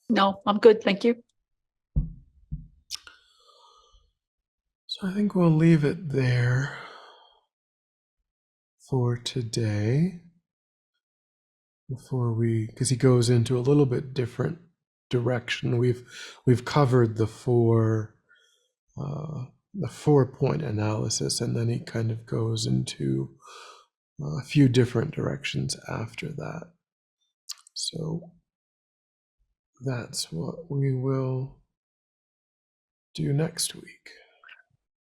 No, I'm good. Thank you. So I think we'll leave it there for today, because he goes into a little bit different direction. We've covered the 4-point analysis, and then he kind of goes into a few different directions after that. So that's what we will do next week.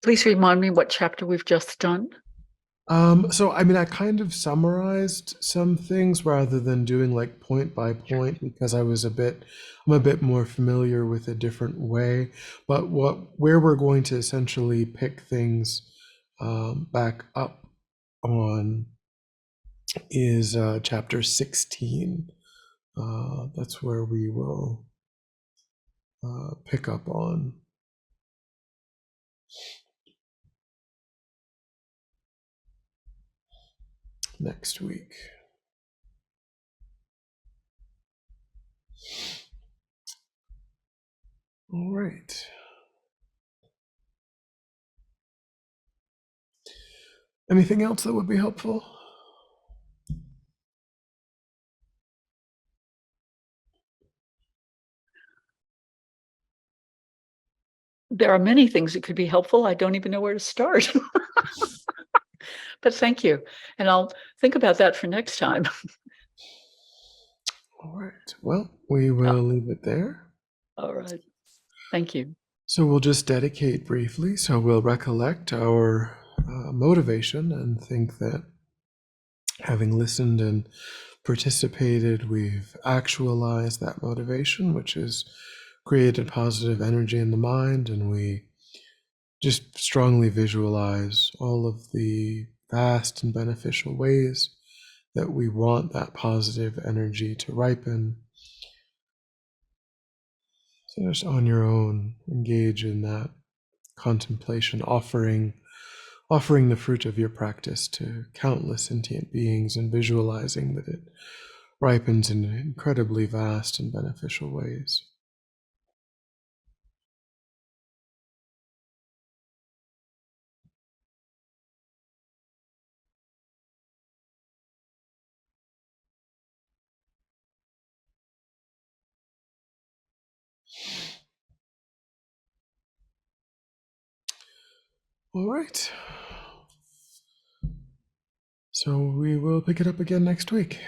Please remind me what chapter we've just done. So I mean, I kind of summarized some things rather than doing like point by point, because I'm a bit more familiar with a different way. But where we're going to essentially pick things back up on is chapter 16. That's where we will pick up on. next week. All right. Anything else that would be helpful? There are many things that could be helpful. I don't even know where to start. But thank you. And I'll think about that for next time. All right. Well, we will leave it there. All right. Thank you. So we'll just dedicate briefly. So we'll recollect our motivation and think that having listened and participated, we've actualized that motivation, which has created positive energy in the mind, and we just strongly visualize all of the vast and beneficial ways that we want that positive energy to ripen. So just on your own, engage in that contemplation, offering the fruit of your practice to countless sentient beings and visualizing that it ripens in incredibly vast and beneficial ways. All right. So we will pick it up again next week.